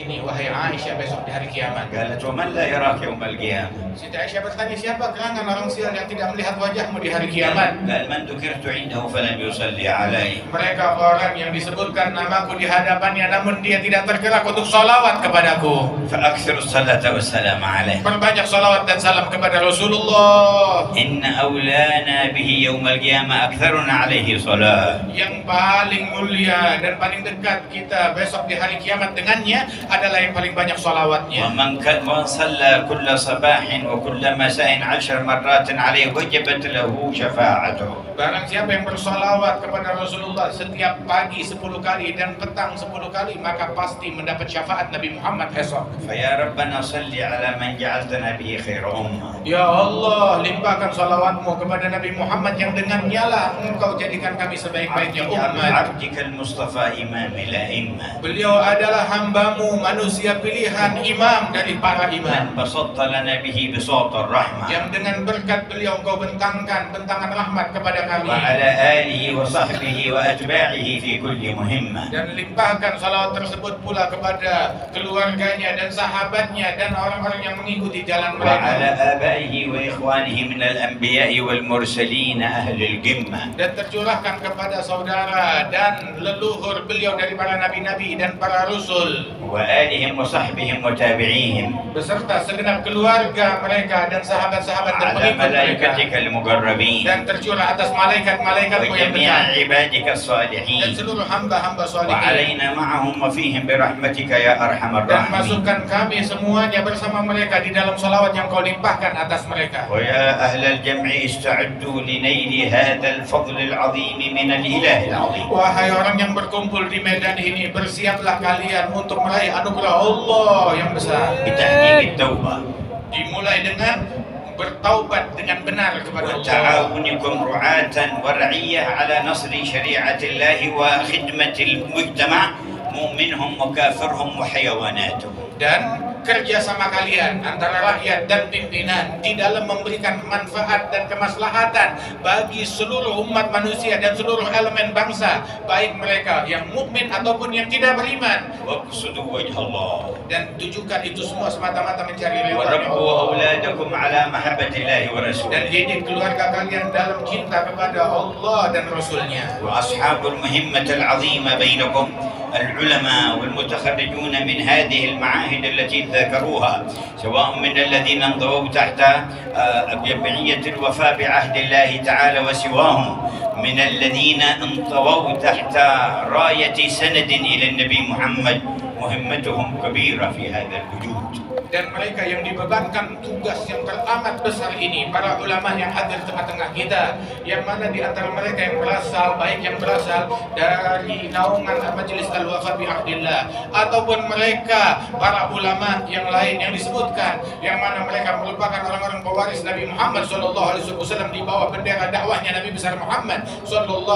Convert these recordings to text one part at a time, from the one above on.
ini, wahai Aisyah, besok di hari kiamat. قالت: ومن لا يراك يوم القيامة؟ Siti Aisyah bertanya, siapa gerangan orang sial yang tidak melihat wajahmu di hari kiamat? قال: من ذكرت عنده فلم يصلي عليه. Mereka orang yang disebutkan namaku di hadapannya namun dia tidak tergerak untuk sholawat kepadaku. فأكثر الصلاة والسلام عليه. Perbanyak sholawat dan salam kepada Rasulullah. إن أولانا به يوم القيامة أكثرنا عليه صلاة. Yang paling mulia dan paling dekat kita besok di hari kiamat dengannya adalah yang paling banyak sholawatnya. ومن صلى كل صباح وكل مساء 10 مرات عليه وجبت له شفاعته. Barang siapa yang bersolawat kepada Rasulullah setiap pagi 10 kali dan petang 10 kali, maka pasti mendapat syafaat Nabi Muhammad esok. فيا ربنا صل على من جعلتنا به خير أمة. Ya Allah, limpahkan salawatmu kepada Nabi Muhammad yang dengannya lah engkau jadikan kami sebaik-baiknya umat. عبدك المصطفى إمام الأئمة. Beliau adalah hambamu, manusia pilihan, imam dari para imam. من بسطت لنا به بساط الرحمة. Yang dengan berkat beliau engkau bentangkan bentangan rahmat kepada kami. وعلى آله وصحبه وأتباعه في كل مهمة. Dan limpahkan salawat tersebut pula kepada keluarganya dan sahabatnya dan orang-orang yang mengikuti jalan وعلى mereka. آبائه وإخوانه من الأنبياء والمرسلين أهل الجمة. Dan tercurahkan kepada saudara dan leluhur beliau dari para nabi-nabi dan para rasul. وآلهم وصحبهم وتابعيهم. Beserta segenap keluarga mereka dan sahabat-sahabat dan على pengikut mereka. ملائكتك المقربين. Dan tercurah atas malaikat-malaikatmu yang وجميع dekat. عبادك Dan الصالحين. seluruh hamba-hamba salihin. وعلينا معهم وفيهم برحمتك يا أرحم Dan الراحمين. masukkan kami semuanya bersama mereka di dalam salawat yang kau limpahkan atas mereka. ويا أهل الجمع استعدوا لنيل هذا الفضل العظيم من الإله العظيم. Wahai orang yang berkumpul di medan ini, bersiaplah kalian untuk meraih anugerah Allah yang besar. بتحقيق التوبة Dimulai dengan bertaubat dengan benar kepada Allah. وتعاونكم رعاة ورعية على نصر شريعة الله وخدمة المجتمع مؤمنهم وكافرهم وحيواناتهم. Dan kerjasama kalian antara rakyat dan pimpinan di dalam memberikan manfaat dan kemaslahatan bagi seluruh umat manusia dan seluruh elemen bangsa, baik mereka yang mukmin ataupun yang tidak beriman. واقصدوا وجه الله Dan tujukan itu semua semata-mata mencari ridha وربوا Allah. أولادكم على محبة الله Dan ورسوله. didik keluarga kalian dalam cinta kepada Allah dan Rasulnya. وأصحاب المهمة العظيمة بينكم العلماء والمتخرجون من هذه المعاهد التي ذكروها، سواء من الذين انضووا تحت جمعية الوفاء بعهد الله تعالى وسواهم، من الذين انضووا تحت راية سند إلى النبي محمد، مهمتهم كبيرة في هذا الوجود. Dan mereka yang dibebankan tugas yang teramat besar ini, para ulama yang hadir tengah-tengah kita, yang mana di antara mereka yang berasal, baik yang berasal dari naungan Majelis Al-Wafa bi Ahdillah, ataupun mereka para ulama yang lain yang disebutkan, yang mana mereka merupakan orang-orang pewaris Nabi Muhammad SAW di bawah bendera dakwahnya Nabi besar Muhammad SAW.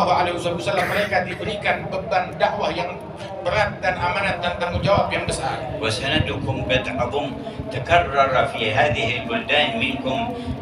Mereka diberikan beban dakwah yang berat dan amanat dan tanggung jawab yang besar. وسندكم قد عظم تكرر في هذه البلدان منكم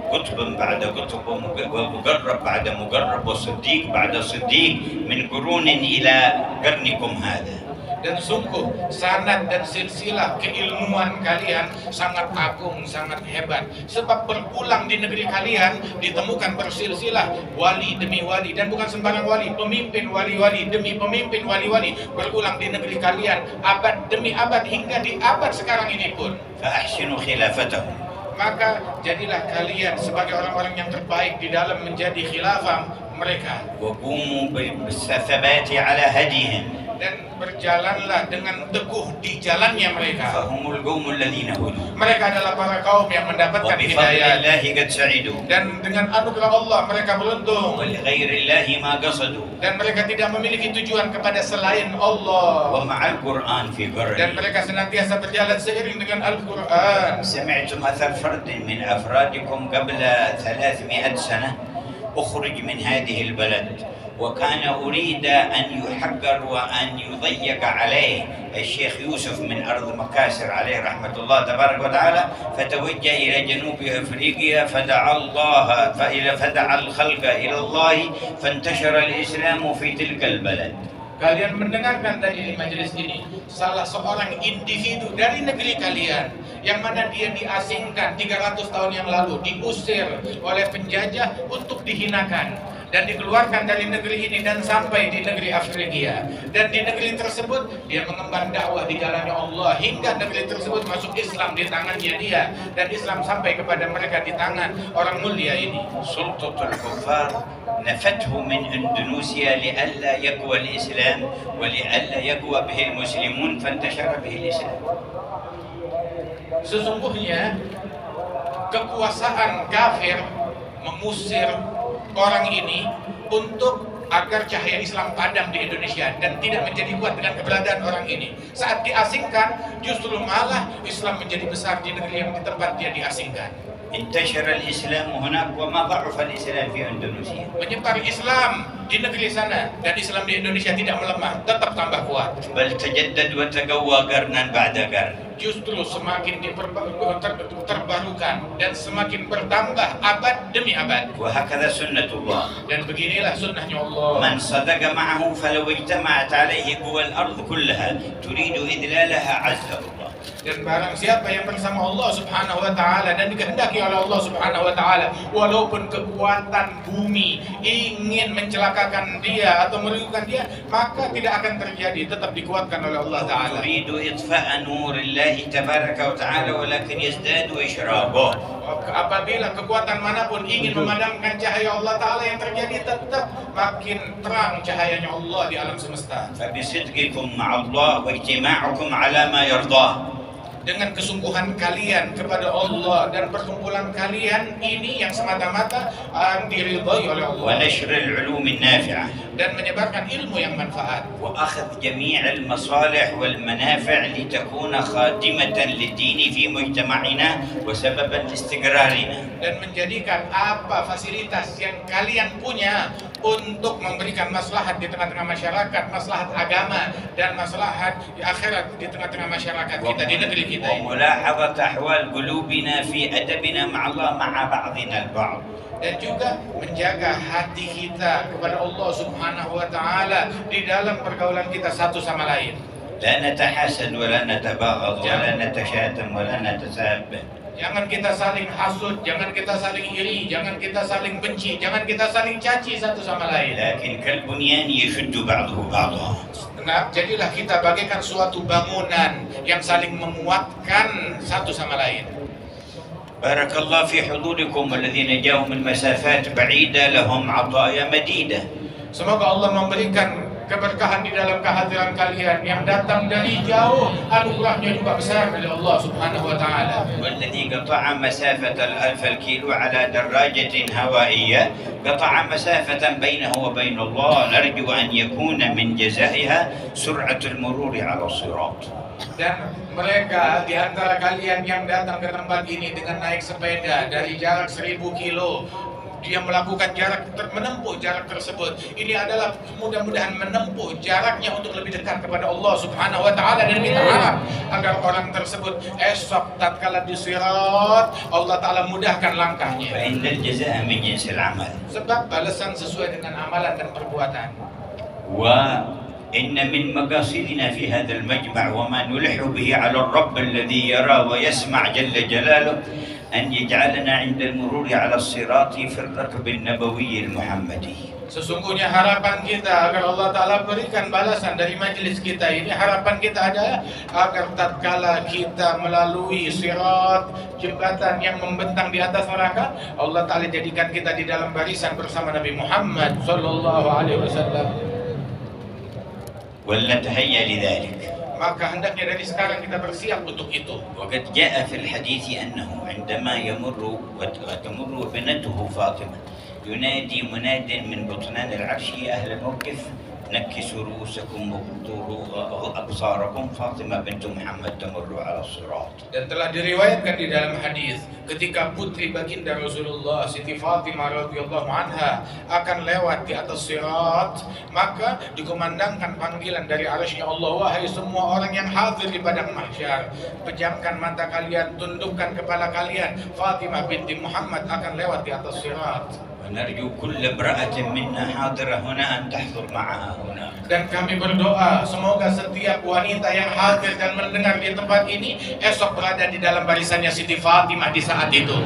قطب بعد قطب ومقرب بعد مقرب وصديق بعد صديق من قرون إلى قرنكم هذا. Dan sungguh sanad dan silsilah keilmuan kalian sangat agung, sangat hebat. Sebab berulang di negeri kalian ditemukan bersilsilah wali demi wali, dan bukan sembarang wali, pemimpin wali-wali demi pemimpin wali-wali berulang di negeri kalian abad demi abad hingga di abad sekarang ini pun. فأحسنوا خلافتهم. Maka jadilah kalian sebagai orang-orang yang terbaik di dalam menjadi khilafah mereka. وقوموا بالثبات على هديهم. Dan berjalanlah dengan teguh di jalannya mereka. فهم القوم الذين هدوا. Mereka adalah para kaum yang mendapatkan وبفضل hidayah. الله قد سعدوا. Dan dengan anugerah Allah mereka beruntung. ولغير الله ما قصدوا. Dan mereka tidak memiliki tujuan kepada selain Allah. ومع القرآن في Dan قرنه. mereka senantiasa berjalan seiring dengan Al-Quran. سمعتم أثر فرد من أفرادكم قبل 300 سنة أخرج من هذه البلد وكان أريد أن يحقر وأن يضيق عليه الشيخ يوسف من أرض مكاسر عليه رحمة الله تبارك وتعالى، فتوجه إلى جنوب أفريقيا فدعا الخلق إلى الله فانتشر الإسلام في تلك البلد. Kalian mendengarkan tadi di majelis ini salah seorang individu dari negeri kalian yang mana dia diasingkan 300 tahun yang lalu, diusir oleh penjajah untuk dihinakan dan dikeluarkan dari negeri ini dan sampai di negeri Afrika, dan di negeri tersebut dia mengemban dakwah di jalannya Allah hingga negeri tersebut masuk Islam di tangannya dia, dan Islam sampai kepada mereka di tangan orang mulia ini. سلطة الكفار نفته من إندونيسيا لئلا يقوى الإسلام ولئلا يقوى به المسلمون فانتشر به الإسلام. Sesungguhnya kekuasaan kafir mengusir orang ini untuk agar cahaya Islam padam di Indonesia dan tidak menjadi kuat dengan keberadaan orang ini. Saat diasingkan, justru malah Islam menjadi besar di negeri yang di tempat dia diasingkan. انتشر الإسلام هناك وما ضعف الإسلام في إندونيسيا. Menyebar Islam di negeri sana dan Islam di Indonesia tidak melemah, tetap tambah kuat. بل تجدد وتقوى قرنا بعد قرن. Justru semakin terbarukan dan semakin bertambah abad demi abad. وهكذا سنة الله. Dan beginilah sunnahnya Allah. من صدق معه فلو اجتمعت عليه قوى الأرض كلها تريد إذلالها عزه الله. Dan barang siapa yang bersama Allah Subhanahu wa taala dan dikehendaki oleh Allah Subhanahu wa taala, walaupun kekuatan bumi ingin mencelakakan dia atau merugikan dia, maka tidak akan terjadi, tetap dikuatkan oleh Allah taala. تريد إطفاء نور الله تبارك وتعالى ولكن يزداد إشراقه. Apabila kekuatan manapun ingin memadamkan cahaya Allah taala, yang terjadi tetap makin terang cahayanya Allah di alam semesta. فبصدقكم مع الله واجتماعكم على ما يرضاه. Dengan kesungguhan kalian kepada Allah dan perkumpulan kalian ini yang semata-mata diridhai oleh Allah, ونشر العلوم النافعة dan menyebarkan ilmu yang manfaat, وأخذ جميع المصالح والمنافع لتكون خادمة للدين في مجتمعنا وسببا لاستقرارنا. dan menjadikan apa fasilitas yang kalian punya untuk memberikan maslahat di tengah-tengah masyarakat, maslahat agama dan maslahat di akhirat di tengah-tengah masyarakat kita di negeri kita ini. وملاحظة أحوال قلوبنا في أدبنا مع الله مع بعضنا البعض. Dan juga menjaga hati kita kepada Allah Subhanahu wa taala di dalam pergaulan kita satu sama lain. لا نتحاسد ولا نتباغض ولا نتشاتم ولا نتساب. Jangan kita saling hasud, jangan kita saling iri, jangan kita saling benci, jangan kita saling caci satu sama lain. لكن كالبنيان يشد بعضه بعضا. Nah, jadilah kita bagaikan suatu bangunan yang saling menguatkan satu sama lain. بارك الله في حضوركم والذين جاءوا من مسافات بعيدة لهم عطايا مديدة. Semoga Allah memberikan keberkahan di dalam kehadiran kalian. Yang datang dari jauh, anugerahnya juga besar dari Allah Subhanahu wa taala. والذي قطع مسافة 1000 الكيلو على دراجة هوائية قطع مسافة بينه وبين الله نرجو أن يكون من جزائها سرعة المرور على الصراط. Dan mereka di antara kalian yang datang ke tempat ini dengan naik sepeda dari jarak 1000 kilo, dia melakukan menempuh jarak tersebut. Ini adalah mudah-mudahan menempuh jaraknya untuk lebih dekat kepada Allah Subhanahu wa taala, dan kita harap agar orang tersebut esok tatkala di sirat Allah taala mudahkan langkahnya. فإن الجزاء من جنس العمل. Sebab balasan sesuai dengan amalan dan perbuatan. وإن من مقاصدنا في هذا المجمع وما نلح به على الرب الذي يرى ويسمع جل جلاله أن يجعلنا عند المرور على الصراط في الركب النبوي المحمدي. Sesungguhnya harapan kita agar Allah Ta'ala berikan balasan dari majelis kita ini, harapan kita adalah agar tatkala kita melalui sirat, jembatan yang membentang di atas neraka, Allah Ta'ala jadikan kita di dalam barisan bersama Nabi Muhammad Sallallahu Alaihi Wasallam. ولنتهيأ لذلك. Maka hendaknya dari sekarang kita bersiap untuk itu. وقد جاء في الحديث أنه عندما وتمر ابنته فاطمة ينادي مناد من بطنان العرش يا أهل الموقف نكسوا رؤوسكم وغضوا أبصاركم فاطمة بنت محمد تمر على الصراط. Dan telah diriwayatkan di dalam hadis ketika putri baginda Rasulullah Siti Fatimah radhiyallahu anha akan lewat di atas sirat, maka dikumandangkan panggilan dari arsy Allah, wahai semua orang yang hadir di padang mahsyar, pejamkan mata kalian, tundukkan kepala kalian, Fatimah binti Muhammad akan lewat di atas sirat. ونرجو كل امرأة منا حاضرة هنا أن تحضر معها هنا. Dan kami berdoa semoga setiap wanita yang hadir dan mendengar di tempat ini esok berada di dalam barisannya Siti Fatimah di saat itu.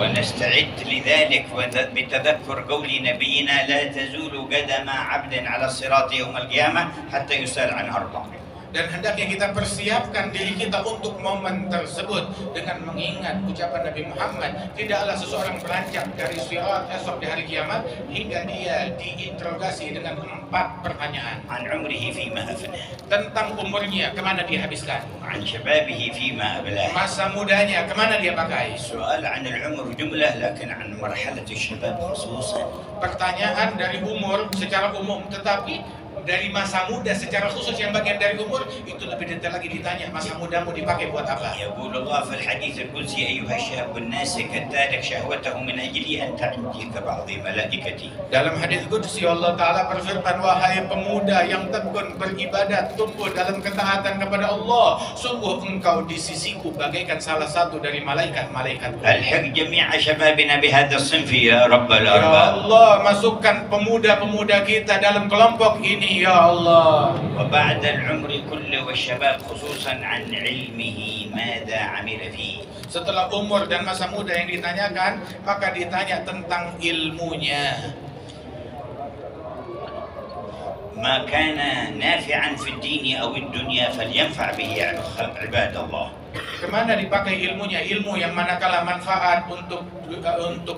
ونستعد لذلك بتذكر قول نبينا لا تزول قدم عبد على الصراط يوم القيامة حتى يسأل عن أربع. Dan hendaknya kita persiapkan diri kita untuk momen tersebut dengan mengingat ucapan Nabi Muhammad, tidaklah seseorang beranjak dari sirat esok di hari kiamat hingga dia diinterogasi dengan 4 pertanyaan. عن عمره فيما أفناه. Tentang umurnya, kemana dia habiskan. عن شبابه فيما أبلاه. Masa mudanya, kemana dia pakai. سؤال عن العمر جملة لكن عن مرحلة الشباب خصوصا. Pertanyaan dari umur secara umum, tetapi dari masa muda secara khusus yang bagian dari umur itu lebih detail lagi ditanya, masa mudamu dipakai buat apa. يقول الله في الحديث القدسي أيها الشاب الناسك التارك شهوته من أجلي أنت عندي كبعض ملائكتي. Dalam hadis qudsi Allah Ta'ala berfirman, wahai pemuda yang tekun beribadat, tumbuh dalam ketaatan kepada Allah, sungguh engkau di sisiku bagaikan salah satu dari malaikat-malaikatku. الحق جميع شبابنا بهذا الصنف يا رب Ya الأرباب. Allah, masukkan pemuda-pemuda kita dalam kelompok ini ya Allah. وبعد العمر كله والشباب خصوصا عن علمه ماذا عمل فيه. Setelah umur dan masa muda yang ditanyakan, maka ditanya tentang ilmunya. ما كان نافعا في الدين أو الدنيا فلينفع به عباد الله. Kemana dipakai ilmunya? Ilmu yang manakala manfaat untuk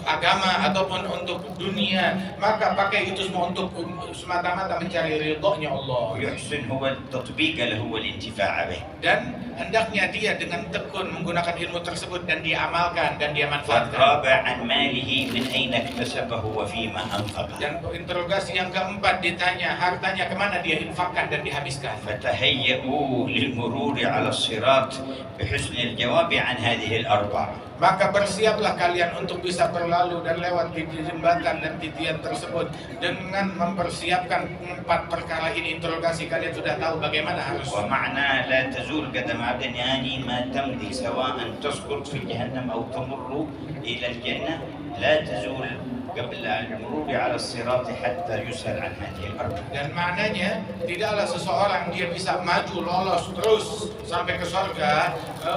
agama ataupun untuk dunia, maka pakai itu semua untuk semata-mata mencari ridhonya Allah. ويحسن هو التطبيق له والانتفاع به. Dan hendaknya dia dengan tekun menggunakan ilmu tersebut dan dia amalkan dan dia manfaatkan. والرابع عن ماله من أين اكتسبه وفيما أنفقه. Dan interogasi yang keempat ditanya hartanya kemana dia infakkan dan dihabiskan. فتهيئوا للمرور على الصراط بحسن الجواب عن هذه الأربع. Maka bersiaplah kalian untuk bisa berlalu dan lewat di jembatan dan titian tersebut dengan mempersiapkan 4 perkara ini. Interogasi kalian sudah tahu bagaimana harus. ومعنى لا تزول قدم عبد يعني ما تمضي سواء تسقط في جهنم أو تمر إلى الجنة لا تزول قبل المرور على الصراط حتى يسأل عن هذه الأربع. Dan maknanya tidaklah seseorang dia bisa maju lolos terus sampai ke surga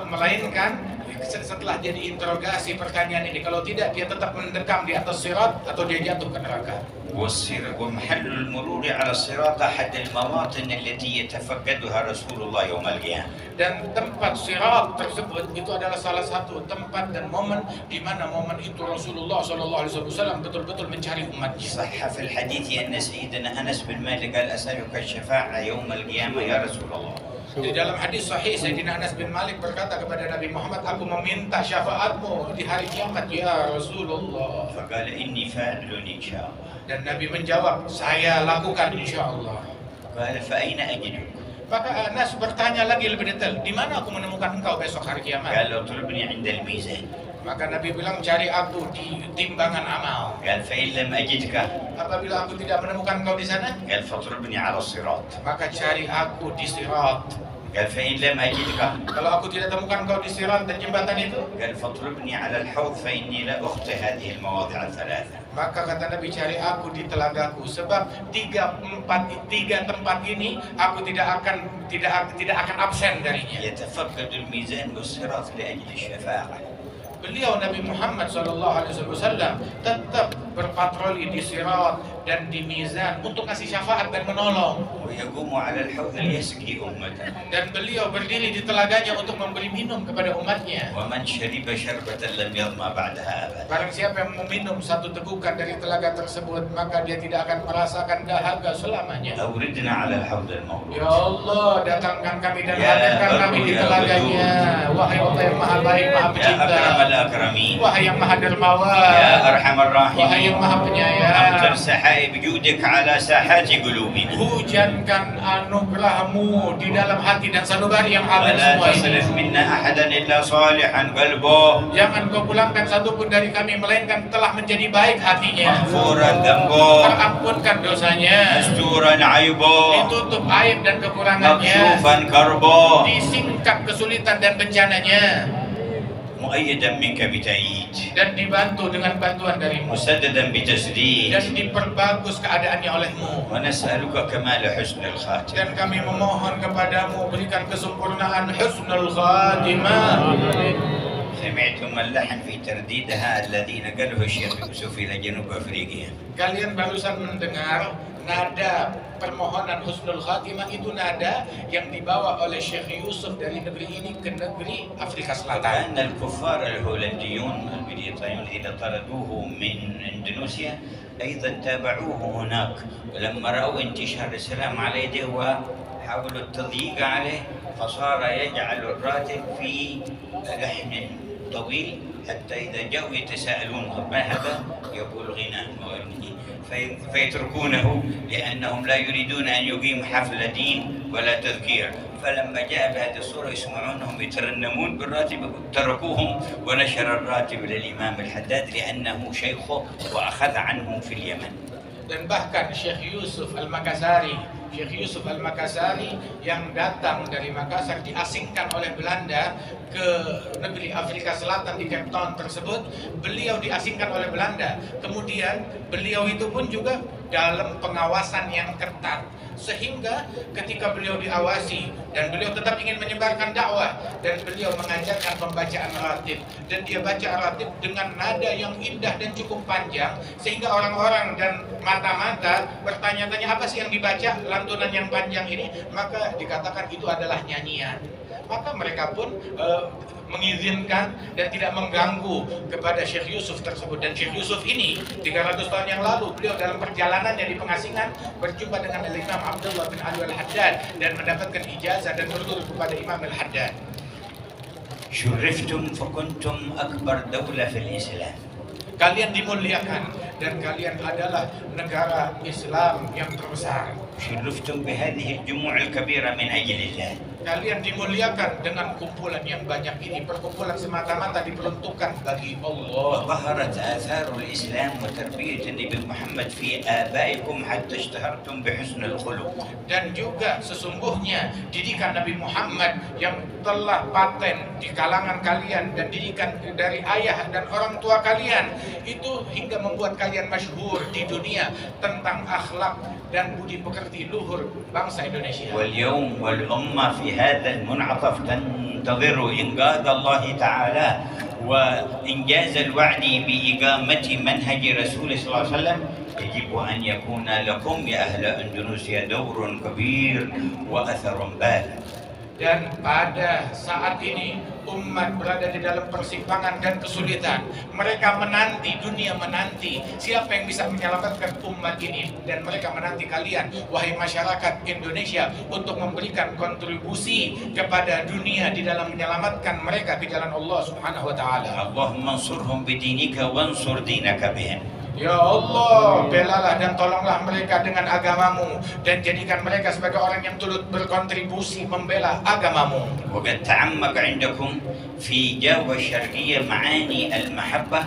melainkan setelah dia diinterogasi pertanyaan ini. Kalau tidak dia tetap mendekam di atas sirat atau dia jatuh ke neraka. ومحل المرور على الصراط أحد المواطن التي يتفقدها رسول الله يوم القيامة. Dan tempat sirat tersebut itu adalah salah satu tempat dan momen di mana momen itu Rasulullah SAW betul-betul mencari umatnya. صح في الحديث أن سيدنا أنس بن مالك قال أسألك الشفاعة يوم القيامة يا رسول الله. Di dalam hadis sahih Sayyidina Anas bin Malik berkata kepada Nabi Muhammad, aku meminta syafaatmu di hari kiamat ya Rasulullah. فقال إني فاعل إن شاء الله. Dan Nabi menjawab, saya lakukan insyaallah. قال فأين أجدك؟ Maka Anas bertanya lagi lebih detail, di mana aku menemukan engkau besok hari kiamat? قال اطلبني عند الميزان. Maka Nabi bilang, cari aku di timbangan amal. قال فإن لم أجدك Apabila aku tidak menemukan engkau di sana, قال فاطلبني على الصراط. maka cari aku di sirat. قال فإن لم أجدك Kalau aku tidak temukan engkau di sirat dan jembatan itu, قال فاطلبني على الحوض فإني لا أخطئ هذه المواضع الثلاثة. maka kata Nabi, cari aku di telagaku, sebab tiga tempat ini aku tidak akan absen darinya. يتفقد الميزان والصراط لأجل الشفاعة. Beliau Nabi Muhammad SAW tetap berpatroli di sirat dan di mizan untuk kasih syafaat dan menolong. ويقوم على الحوض ليسقي أمته. Dan beliau berdiri di telaganya untuk memberi minum kepada umatnya. ومن شرب شربة لم يظمأ بعدها أبدا. Barang siapa yang meminum satu tegukan dari telaga tersebut, maka dia tidak akan merasakan dahaga selamanya. أوردنا على الحوض الموعود. Ya Allah, datangkan kami dan Ya hadirkan kami di Barru, ya telaganya. Wahai Allah yang maha baik, maha يا pecinta. أكرم الأكرمين. Wahai yang maha dermawan. يا أرحم Wahai yang الراحمين. maha penyayang. أمطر سحائب جودك على ساحات قلوبنا. Hujankan anugerahmu di dalam hati dan sanubari yang hadir ولا semua ini. تصرف منا أحدا إلا صالحا قلبه. Jangan kau pulangkan satupun dari kami melainkan telah menjadi baik hatinya, مغفورا ذنبه. terampunkan dosanya, مستورا عيبه. ditutup aib dan kekurangannya, مكشوفا كربه. disingkap kesulitan dan bencananya. مؤيدا منك بتأييد dan dibantu dengan bantuan darimu مسددا بتسديد dan diperbagus keadaannya olehmu. ونسألك كمال حسن الخاتم. Dan kami memohon kepadamu berikan kesempurnaan husnul khatimah. سمعتم اللحن في ترديدها الذي نقله الشيخ يوسف إلى جنوب أفريقيا. Kalian barusan mendengar nada permohonan husnul khatimah, itu nada yang dibawa oleh Syekh Yusuf dari negeri ini ke negeri Afrika Selatan. كأن الكفار الهولنديون البريطانيون الذين طردوه من إندونيسيا أيضا تابعوه هناك، ولما رأوا انتشار السلام على يده وحاولوا التضييق عليه فصار يجعل الراتب في لحن طويل حتى إذا جاءوا يتساءلون ما هذا يقول غناء فيتركونه لأنهم لا يريدون أن يقيم حفل دين ولا تذكير. فلما جاء بهذه الصورة يسمعونهم يترنمون بالراتب تركوهم ونشر الراتب للإمام الحداد لأنه شيخه وأخذ عنهم في اليمن. Dan bahkan Syekh Yusuf Al-Makassari yang datang dari Makassar diasingkan oleh Belanda ke negeri Afrika Selatan di Cape Town tersebut. Beliau diasingkan oleh Belanda, kemudian beliau itu pun juga dalam pengawasan yang ketat, sehingga ketika beliau diawasi dan beliau tetap ingin menyebarkan dakwah, dan beliau mengajarkan pembacaan ratib, dan dia baca ratib dengan nada yang indah dan cukup panjang, sehingga orang-orang dan mata-mata bertanya-tanya apa sih yang dibaca lantunan yang panjang ini, maka dikatakan itu adalah nyanyian. Maka mereka pun mengizinkan dan tidak mengganggu kepada Syekh Yusuf tersebut. Dan Syekh Yusuf ini 300 tahun yang lalu beliau dalam perjalanannya di pengasingan berjumpa dengan Imam Abdullah bin Ali Al-Haddad dan mendapatkan ijazah dan berguru kepada Imam Al-Haddad. شرفتم فكنتم أكبر دولة في الإسلام. Kalian dimuliakan dan kalian adalah negara Islam yang terbesar. شرفتم بهذه الجموع الكبيرة من أجل الله. Kalian dimuliakan dengan kumpulan yang banyak ini. Perkumpulan semata-mata diperuntukkan bagi Allah. وظهرت آثار الإسلام وتربية النبي محمد في آبائكم حتى اشتهرتم بحسن الخلق. Dan juga sesungguhnya didikan Nabi Muhammad yang telah paten di kalangan kalian dan didikan dari ayah dan orang tua kalian itu hingga membuat kalian masyhur di dunia tentang akhlak dan budi pekerti luhur bangsa Indonesia. واليوم والأمة في هذا المنعطف تنتظر إنقاذ الله تعالى وإنجاز الوعد بإقامة منهج رسول صلى الله عليه وسلم. يجب أن يكون لكم يا أهل إندونيسيا دور كبير وأثر بالغ. Dan pada saat ini umat berada di dalam persimpangan dan kesulitan. Mereka menanti, dunia menanti siapa yang bisa menyelamatkan umat ini, dan mereka menanti kalian wahai masyarakat Indonesia untuk memberikan kontribusi kepada dunia di dalam menyelamatkan mereka ke jalan Allah Subhanahu wa taala. Allahumma ansurhum bidinika wansur dinaka bihim. Ya Allah, belalah dan tolonglah mereka dengan agamamu, dan jadikan mereka sebagai orang yang turut berkontribusi membela agamamu. وقد تعمق عندكم في جاوة الشرقية معاني المحبة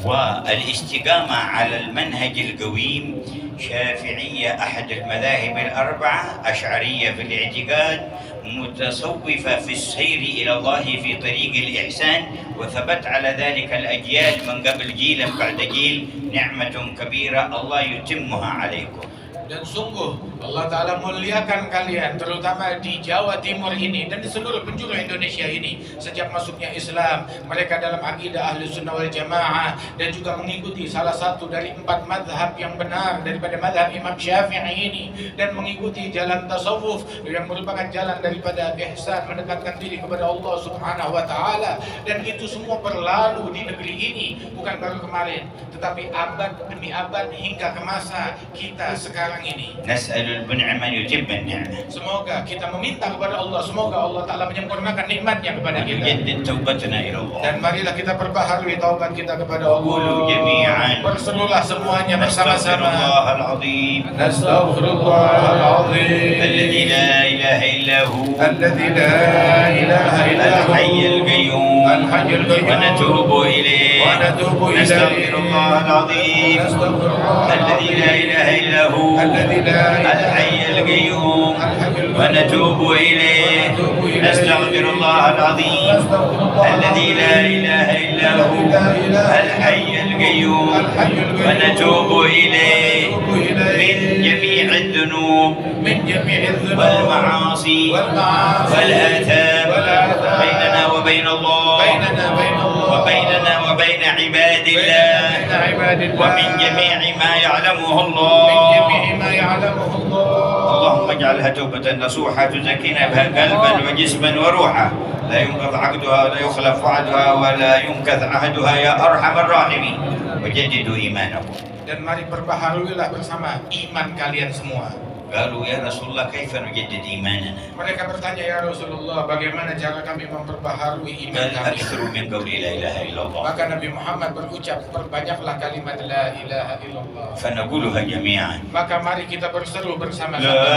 والاستقامة على المنهج القويم. شافعية أحد المذاهب الأربعة، أشعرية في الاعتقاد، متصوفة في السير إلى الله في طريق الإحسان، وثبت على ذلك الأجيال من قبل جيلا بعد جيل. نعمة كبيرة الله يتمها عليكم. Dan sungguh Allah Ta'ala muliakan kalian, terutama di Jawa Timur ini dan di seluruh penjuru Indonesia ini. Sejak masuknya Islam, mereka dalam akidah Ahlu Sunnah wal Jamaah dan juga mengikuti salah satu dari 4 madhab yang benar daripada madhab Imam Syafi'i ini, dan mengikuti jalan tasawuf yang merupakan jalan daripada ihsan, mendekatkan diri kepada Allah Subhanahu wa Ta'ala. Dan itu semua berlalu di negeri ini, bukan baru kemarin, tetapi abad demi abad hingga ke masa kita sekarang ini. نسأل المنعم أن يتم النعمة. Semoga kita meminta kepada Allah, semoga Allah Ta'ala menyempurnakan nikmatnya kepada kita. نجدد توبتنا إلى الله. Dan marilah kita perbaharui taubat kita kepada Allah. قولوا جميعا Berserulah semuanya نستغفر bersama-sama. الله العظيم Nastaghfirullahal azim. الذي لا إله إلا هو Alladzi la ilaha illa hu. الحي القيوم Al-Hayyul Qayyum. ونتوب إليه. ونتوب إليه. نستغفر الله العظيم نستغفر الله الذي لا إله إلا هو الذي لا إله الحي القيوم الحي ونتوب إليه نستغفر الله العظيم الذي لا إله إلا هو الحي القيوم ونتوب إليه من جميع الذنوب والمعاصي والآثام بيننا وبين الله وبيننا وبين عباد الله ومن جميع ما يعلمه الله اللهم اجعلها توبة نصوحة تزكينا بها قلبا وجسما وروحا لا ينقض عقدها ولا يخلف وعدها ولا ينكث عهدها يا أرحم الراحمين وجددوا إيمانكم. Dan mari perbaharuilah bersama iman kalian semua. قالوا يا رسول الله كيف نجدد إيماننا؟ Mereka bertanya, ya Rasulullah, bagaimana cara kami memperbaharui iman قال kami? أكثر من قول لا إله إلا الله. Maka Nabi Muhammad berucap, perbanyaklah kalimat la ilaha illallah. فنقولها جميعا. Maka mari kita berseru bersama-sama. لا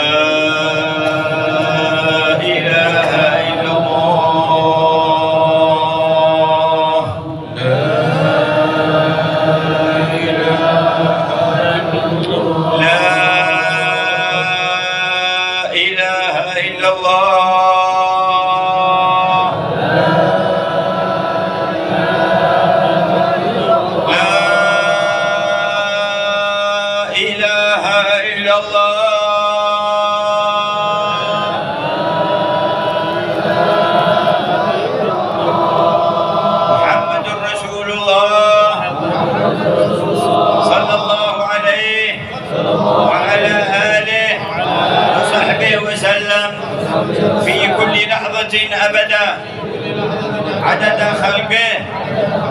إله إلا الله. في كل لحظة أبدا عدد خلقه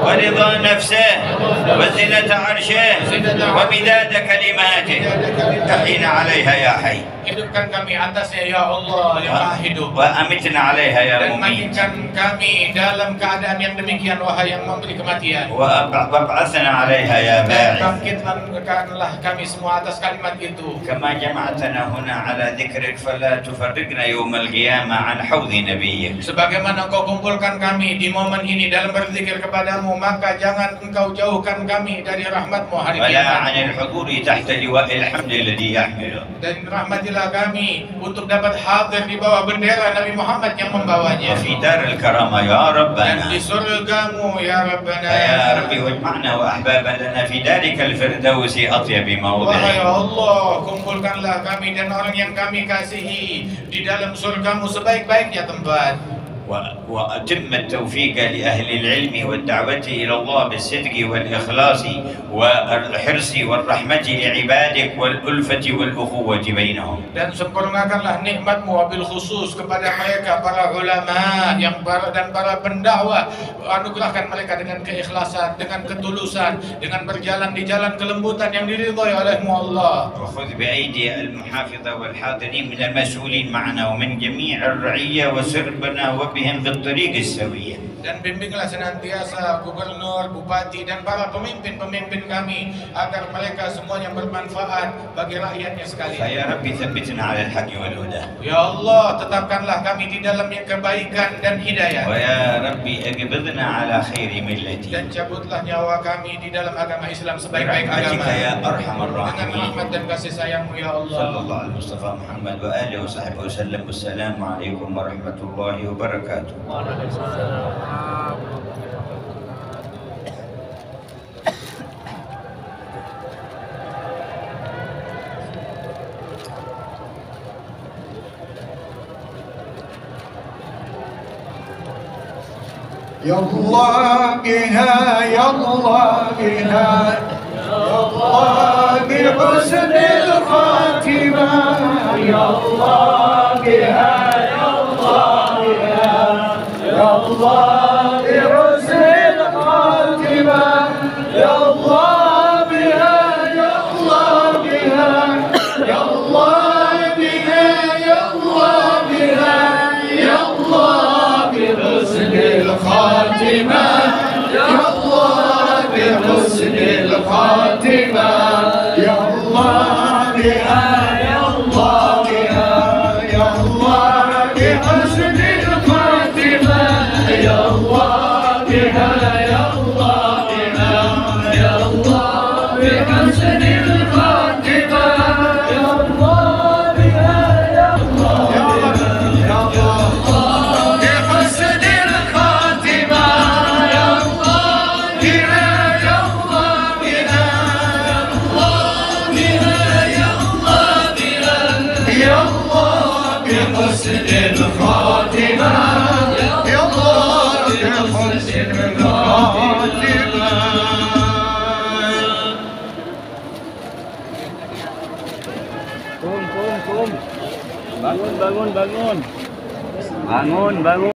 ورضا نفسه وزنة عرشه ومداد كلماته تحينا عليها يا حي hidupkan kami atasnya ya Allah yang maha hidup وأمتنا عليها يا dan مميت matikan kami dalam keadaan yang demikian wahai yang memberi kematian وابعثنا عليها يا dan باعث bangkitkanlah kami semua atas kalimat itu كما جمعتنا هنا على ذكرك فلا تفرقنا يوم القيامة عن حوض نبيك sebagaimana engkau kumpulkan kami di momen ini dalam berzikir kepadamu maka jangan engkau jauhkan kami dari rahmatmu hari ولا kiamat عن الحضور تحت لواء الحمد الذي يحمله dan rahmatilah kami untuk dapat hadir di bawah bendera Nabi Muhammad yang membawanya وفي دار الكرامة يا dan ربنا di surgamu ya Rabbana يا ربي واجمعنا وأحبابا لنا في ذلك الفردوس أطيب موضع wahai Allah kumpulkanlah kami dan orang yang kami kasihi di dalam surgamu sebaik-baiknya tempat وأتم التوفيق لأهل العلم والدعوة إلى الله بالصدق والإخلاص والحرص والرحمة لعبادك والألفة والأخوة بينهم dan sempurnakanlah nikmatmu wabil khusus kepada mereka para ulama dan para pendakwah anugerahkan mereka dengan keikhlasan dengan ketulusan dengan berjalan di jalan kelembutan yang diridhai olehmu Allah وخذ بأيدي المحافظة والحاضرين من المسؤولين معنا ومن جميع الرعية وسربنا بهم في الطريق السوية dan bimbinglah senantiasa gubernur, bupati dan para pemimpin-pemimpin kami agar mereka semuanya bermanfaat bagi rakyatnya sekalian. Ya Rabbi tsabbitna 'ala al-haqq wal huda. Ya Allah, tetapkanlah kami di dalam kebaikan dan hidayah. Wa ya Rabbi aqbidna 'ala khairi millati. Dan cabutlah nyawa kami di dalam agama Islam sebaik-baik agama. Ya Arhamar Rahimin. Dengan rahmat dan kasih sayang-Mu ya Allah. Sallallahu alaihi Mustafa Muhammad wa alihi wa sahbihi wasallam. Wassalamualaikum warahmatullahi wabarakatuh. Waalaikumsalam. يا الله بها يا الله بها يا الله بحسن الخاتمة يا الله بها يا الله بها يا الله بحسن الخاتمة يا الله بها يا الله بها يا الله بها يا الله بها يا الله بحسن الخاتمة يا الله بحسن الخاتمة يا الله بها يا الله بها يا الله بحسن الخاتمة يا الله بحسن الخاتمة. Bangun. Bangun.